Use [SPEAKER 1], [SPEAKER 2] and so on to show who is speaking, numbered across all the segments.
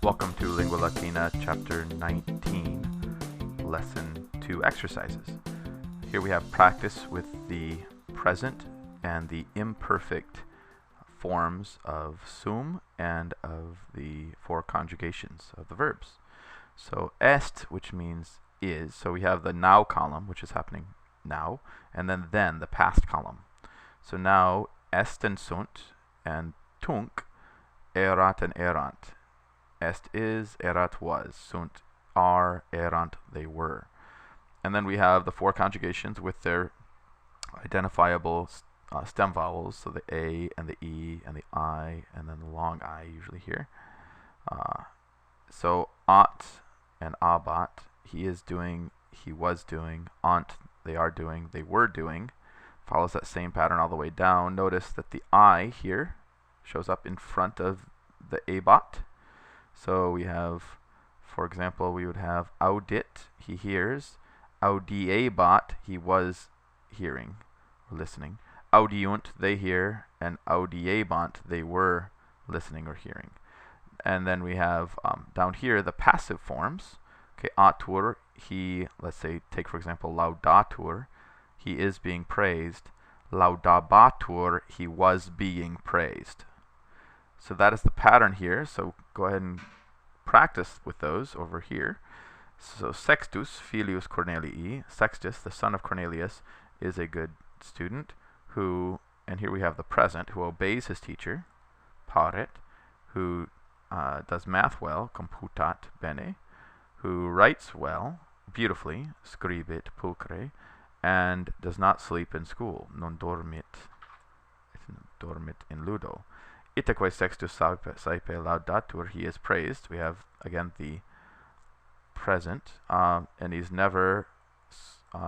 [SPEAKER 1] Welcome to Lingua Latina, Chapter 19, Lesson 2 Exercises. Here we have practice with the present and the imperfect forms of sum and of the four conjugations of the verbs. So est, which means is, so we have the now column, which is happening now, and then, the past column. So now, est and sunt, and tunc, erat and erant. Est is, erat was, sunt are, erant they were. And then we have the four conjugations with their identifiable stem vowels, so the A and the E and the I, and then the long I usually here. So ot and abat, he is doing, he was doing, ont, they are doing, they were doing, follows that same pattern all the way down. Notice that the I here shows up in front of the abat. So we have, for example, we would have audit, he hears, audiebat, he was hearing or listening, audiunt, they hear, and audiebant, they were listening or hearing. And then we have down here the passive forms. Okay, atur, he, let's say, take for example laudatur, he is being praised. Laudabatur, he was being praised. So that is the pattern here. So go ahead and practice with those over here. So Sextus, filius Cornelii, Sextus, the son of Cornelius, is a good student who, and here we have the present, who obeys his teacher, paret, who does math well, computat bene, who writes well, beautifully, scribit pulchre, and does not sleep in school, non dormit in ludo. Itaque sextus saepe laudatur, he is praised. We have, again, the present, and he's never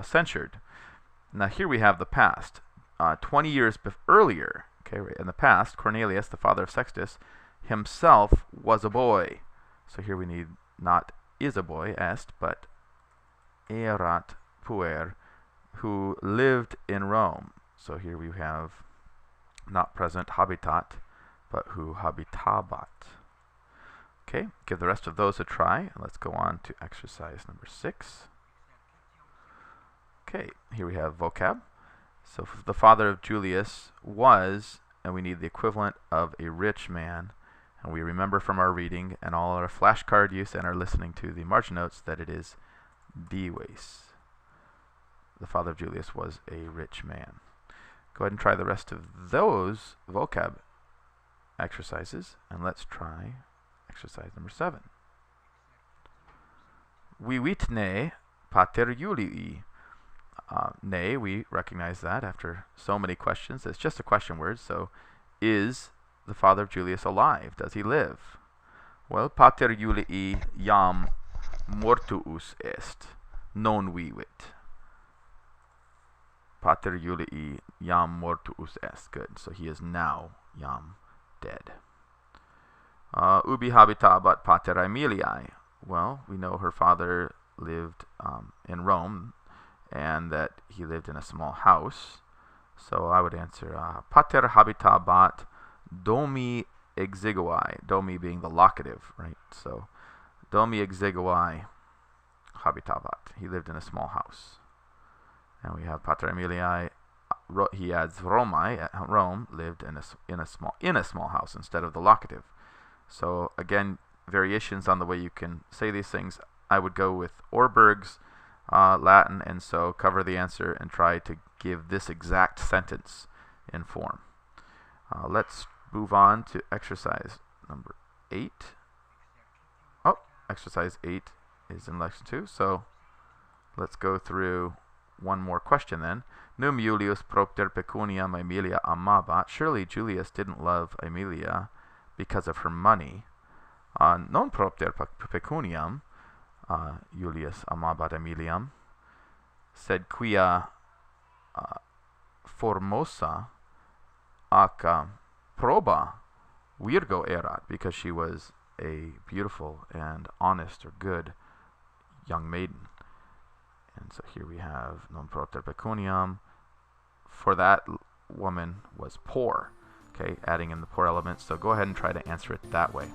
[SPEAKER 1] censured. Now here we have the past. 20 years earlier, okay, in the past, Cornelius, the father of Sextus, himself was a boy. So here we need not is a boy, est, but erat puer, who lived in Rome. So here we have not present habitat, but who habitabat. Okay, give the rest of those a try. Let's go on to exercise number 6. Okay, here we have vocab. So the father of Julius was, and we need the equivalent of a rich man. And we remember from our reading and all our flashcard use and our listening to the margin notes that it is dives. The father of Julius was a rich man. Go ahead and try the rest of those vocab exercises, and let's try exercise number 7. Vivitne pater Julii. Nay, we recognize that after so many questions. It's just a question word, so is the father of Julius alive? Does he live? Well, pater Julii jam mortuus est, non vivit. Pater Julii jam mortuus est. Good, so he is now jam dead. Ubi habitabat pater Aemiliae. Well, we know her father lived in Rome, and that he lived in a small house. So I would answer pater habitabat domi exiguae. Domi being the locative, right? So domi exiguae habitabat. He lived in a small house. And we have pater Aemiliae. He adds Romae, Rome lived in a small house instead of the locative. So again, variations on the way you can say these things. I would go with Orberg's Latin, and so cover the answer and try to give this exact sentence in form. Let's move on to exercise number 8. Oh, exercise 8 is in lesson 2, so let's go through one more question then. Num Julius propter pecuniam Aemilia amabat. Surely Julius didn't love Aemilia because of her money. Non propter pecuniam Julius amabat Aemiliam, sed quia formosa ac proba virgo erat, because she was a beautiful and honest or good young maiden. And so here we have non propter pecuniam, for that woman was poor. Okay, adding in the poor element. So go ahead and try to answer it that way.